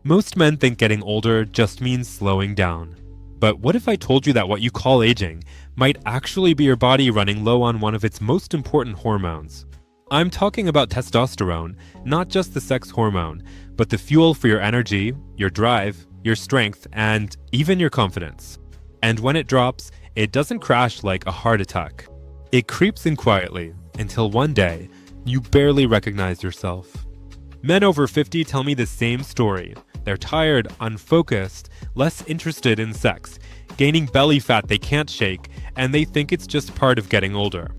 Most men think getting older just means slowing down. But what if I told you that what you call aging might actually be your body running low on one of its most important hormones? I'm talking about testosterone, not just the sex hormone, but the fuel for your energy, your drive, your strength, and even your confidence. And when it drops, it doesn't crash like a heart attack. It creeps in quietly until one day, you barely recognize yourself. Men over 50 tell me the same story. They're tired, unfocused, less interested in sex, gaining belly fat they can't shake, and they think it's just part of getting older.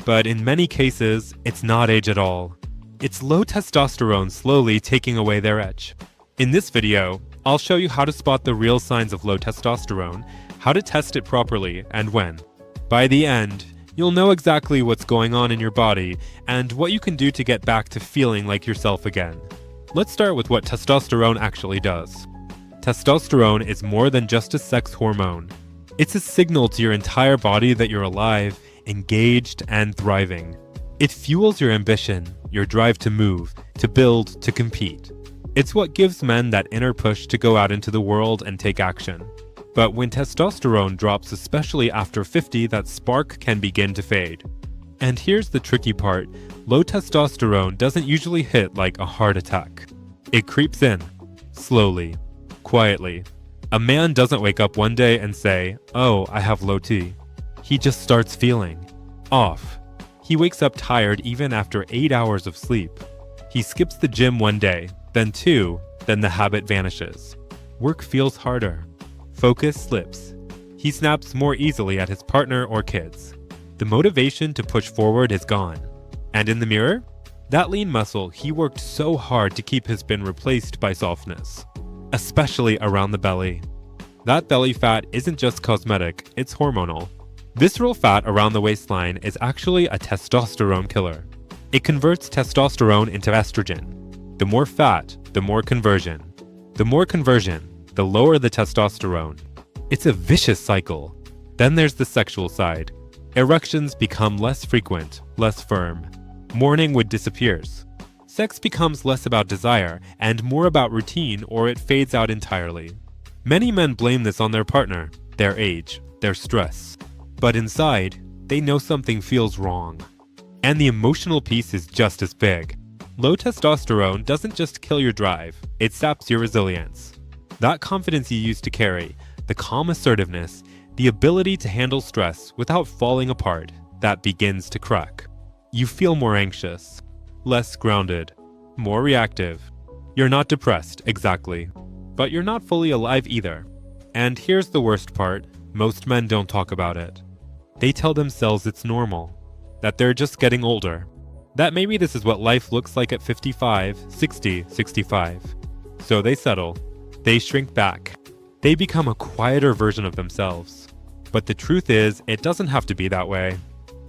But in many cases, it's not age at all. It's low testosterone slowly taking away their edge. In this video, I'll show you how to spot the real signs of low testosterone, how to test it properly, and when. By the end, you'll know exactly what's going on in your body and what you can do to get back to feeling like yourself again. Let's start with what testosterone actually does. Testosterone is more than just a sex hormone. It's a signal to your entire body that you're alive, engaged, and thriving. It fuels your ambition, your drive to move, to build, to compete. It's what gives men that inner push to go out into the world and take action. But when testosterone drops, especially after 50, that spark can begin to fade. And here's the tricky part. Low testosterone doesn't usually hit like a heart attack. It creeps in, slowly, quietly. A man doesn't wake up one day and say, "Oh, I have low T." He just starts feeling off. He wakes up tired even after 8 hours of sleep. He skips the gym one day, then two, then the habit vanishes. Work feels harder. Focus slips. He snaps more easily at his partner or kids. The motivation to push forward is gone. And in the mirror? That lean muscle he worked so hard to keep has been replaced by softness, especially around the belly. That belly fat isn't just cosmetic, it's hormonal. Visceral fat around the waistline is actually a testosterone killer. It converts testosterone into estrogen. The more fat, the more conversion. The more conversion, the lower the testosterone. It's a vicious cycle. Then there's the sexual side. Erections become less frequent, less firm. Morning wood disappears. Sex becomes less about desire and more about routine, or it fades out entirely. Many men blame this on their partner, their age, their stress. But inside, they know something feels wrong. And the emotional piece is just as big. Low testosterone doesn't just kill your drive, it saps your resilience. That confidence you used to carry, the calm assertiveness, the ability to handle stress without falling apart, that begins to crack. You feel more anxious, less grounded, more reactive. You're not depressed, exactly, but you're not fully alive either. And here's the worst part, most men don't talk about it. They tell themselves it's normal, that they're just getting older, that maybe this is what life looks like at 55, 60, 65. So they settle, they shrink back, they become a quieter version of themselves. But the truth is, it doesn't have to be that way.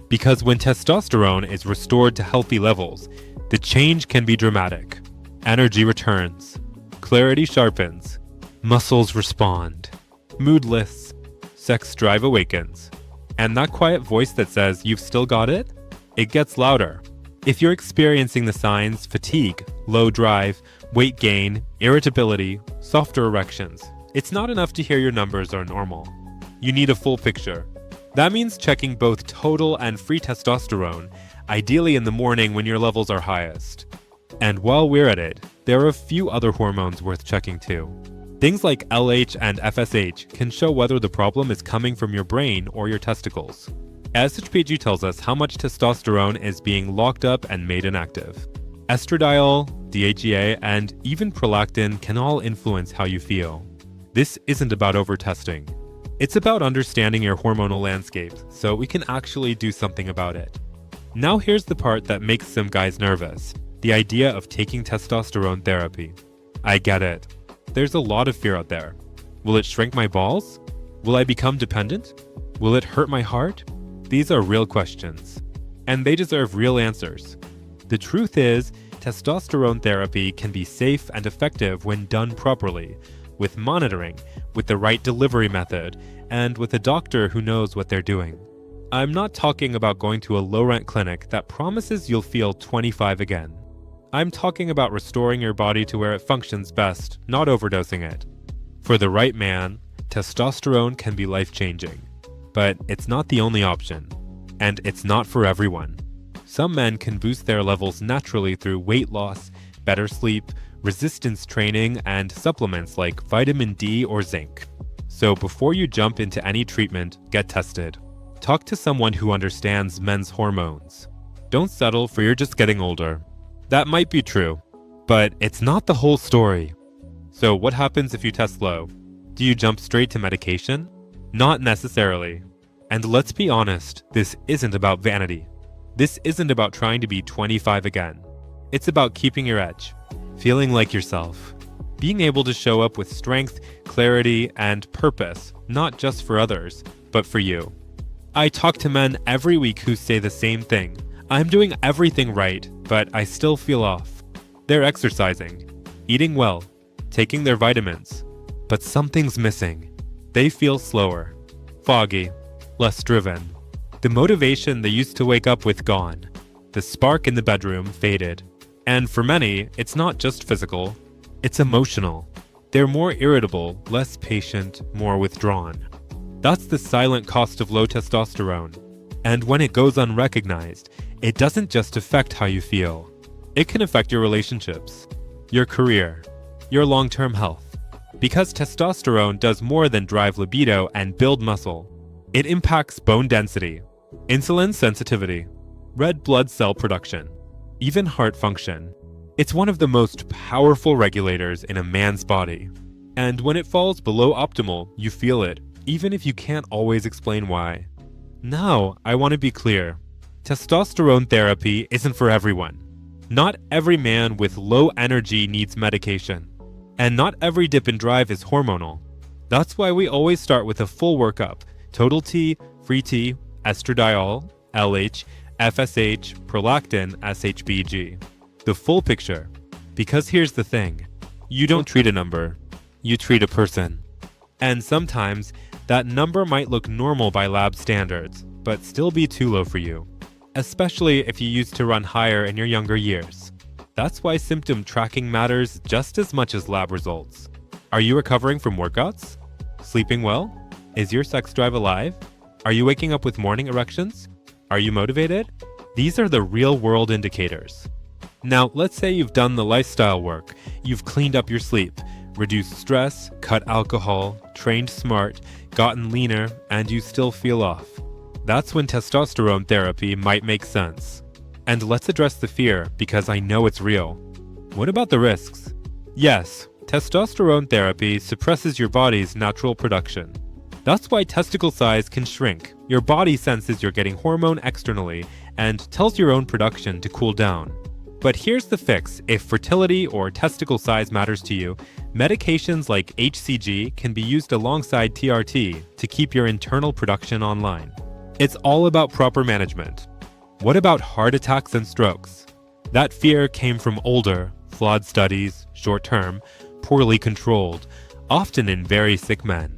Because when testosterone is restored to healthy levels, the change can be dramatic. Energy returns, clarity sharpens, muscles respond, mood lifts, sex drive awakens. And that quiet voice that says, "You've still got it?" It gets louder. If you're experiencing the signs, fatigue, low drive, weight gain, irritability, softer erections, it's not enough to hear your numbers are normal. You need a full picture. That means checking both total and free testosterone, ideally in the morning when your levels are highest. And while we're at it, there are a few other hormones worth checking too. Things like LH and FSH can show whether the problem is coming from your brain or your testicles. SHPG tells us how much testosterone is being locked up and made inactive. Estradiol, DHEA, and even prolactin can all influence how you feel. This isn't about over-testing. It's about understanding your hormonal landscape so we can actually do something about it. Now here's the part that makes some guys nervous, the idea of taking testosterone therapy. I get it. There's a lot of fear out there. Will it shrink my balls? Will I become dependent? Will it hurt my heart? These are real questions, and they deserve real answers. The truth is, testosterone therapy can be safe and effective when done properly, with monitoring, with the right delivery method, and with a doctor who knows what they're doing. I'm not talking about going to a low-rent clinic that promises you'll feel 25 again. I'm talking about restoring your body to where it functions best, not overdosing it. For the right man, testosterone can be life-changing. But it's not the only option. And it's not for everyone. Some men can boost their levels naturally through weight loss, better sleep, resistance training, and supplements like vitamin D or zinc. So before you jump into any treatment, get tested. Talk to someone who understands men's hormones. Don't settle for you're just getting older. That might be true, but it's not the whole story. So what happens if you test low? Do you jump straight to medication? Not necessarily. And let's be honest, this isn't about vanity. This isn't about trying to be 25 again. It's about keeping your edge, feeling like yourself, being able to show up with strength, clarity, and purpose, not just for others, but for you. I talk to men every week who say the same thing. I'm doing everything right, but I still feel off. They're exercising, eating well, taking their vitamins, but something's missing. They feel slower, foggy, less driven. The motivation they used to wake up with gone. The spark in the bedroom faded. And for many, it's not just physical, it's emotional. They're more irritable, less patient, more withdrawn. That's the silent cost of low testosterone. And when it goes unrecognized, it doesn't just affect how you feel. It can affect your relationships, your career, your long-term health. Because testosterone does more than drive libido and build muscle. It impacts bone density, insulin sensitivity, red blood cell production, even heart function. It's one of the most powerful regulators in a man's body. And when it falls below optimal, you feel it, even if you can't always explain why. Now, I want to be clear. Testosterone therapy isn't for everyone. Not every man with low energy needs medication. And not every dip in drive is hormonal. That's why we always start with a full workup. Total T, free T, estradiol, LH, FSH, prolactin, SHBG. The full picture. Because here's the thing. You don't treat a number. You treat a person. And sometimes, that number might look normal by lab standards, but still be too low for you. Especially if you used to run higher in your younger years. That's why symptom tracking matters just as much as lab results. Are you recovering from workouts? Sleeping well? Is your sex drive alive? Are you waking up with morning erections? Are you motivated? These are the real-world indicators. Now, let's say you've done the lifestyle work. You've cleaned up your sleep, reduced stress, cut alcohol, trained smart, gotten leaner, and you still feel off. That's when testosterone therapy might make sense. And let's address the fear, because I know it's real. What about the risks? Yes, testosterone therapy suppresses your body's natural production. That's why testicle size can shrink. Your body senses you're getting hormone externally and tells your own production to cool down. But here's the fix. If fertility or testicle size matters to you, medications like HCG can be used alongside TRT to keep your internal production online. It's all about proper management. What about heart attacks and strokes? That fear came from older, flawed studies, short-term, poorly controlled, often in very sick men.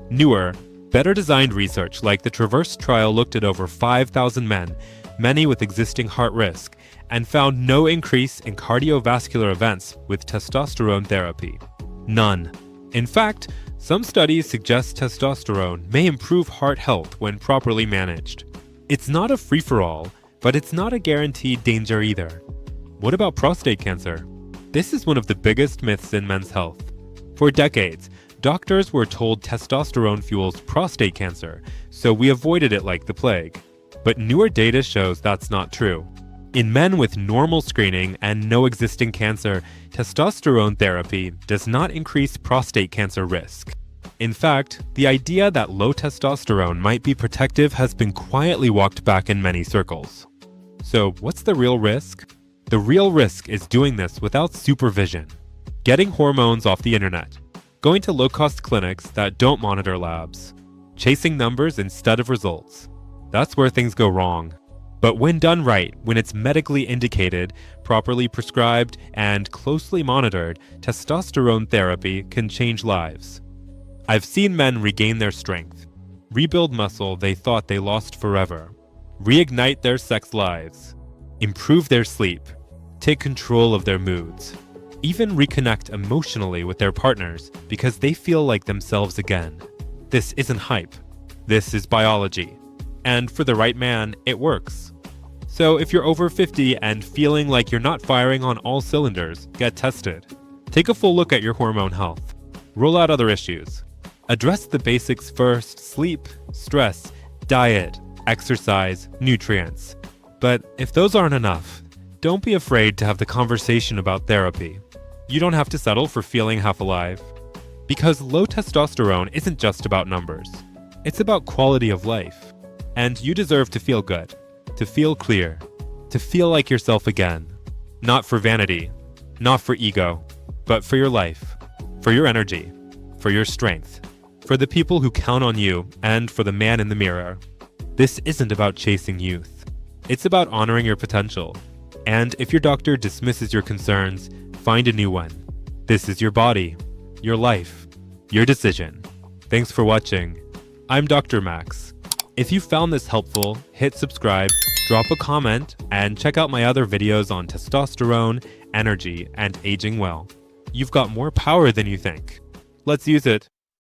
Newer, better designed research like the Traverse trial looked at over 5,000 men, many with existing heart risk, and found no increase in cardiovascular events with testosterone therapy. None. In fact, some studies suggest testosterone may improve heart health when properly managed. It's not a free-for-all, but it's not a guaranteed danger either. What about prostate cancer? This is one of the biggest myths in men's health. For decades, doctors were told testosterone fuels prostate cancer, so we avoided it like the plague. But newer data shows that's not true. In men with normal screening and no existing cancer, testosterone therapy does not increase prostate cancer risk. In fact, the idea that low testosterone might be protective has been quietly walked back in many circles. So, what's the real risk? The real risk is doing this without supervision, getting hormones off the internet, going to low-cost clinics that don't monitor labs, chasing numbers instead of results. That's where things go wrong. But when done right, when it's medically indicated, properly prescribed, and closely monitored, testosterone therapy can change lives. I've seen men regain their strength, rebuild muscle they thought they lost forever, reignite their sex lives, improve their sleep, take control of their moods, even reconnect emotionally with their partners because they feel like themselves again. This isn't hype. This is biology. And for the right man, it works. So if you're over 50 and feeling like you're not firing on all cylinders, get tested. Take a full look at your hormone health. Rule out other issues. Address the basics first: sleep, stress, diet, exercise, nutrients. But if those aren't enough, don't be afraid to have the conversation about therapy. You don't have to settle for feeling half alive. Because low testosterone isn't just about numbers. It's about quality of life. And you deserve to feel good, to feel clear, to feel like yourself again. Not for vanity, not for ego, but for your life, for your energy, for your strength, for the people who count on you, and for the man in the mirror. This isn't about chasing youth. It's about honoring your potential. And if your doctor dismisses your concerns, find a new one. This is your body, your life, your decision. Thanks for watching. I'm Dr. Max. If you found this helpful, hit subscribe, drop a comment, and check out my other videos on testosterone, energy, and aging well. You've got more power than you think. Let's use it.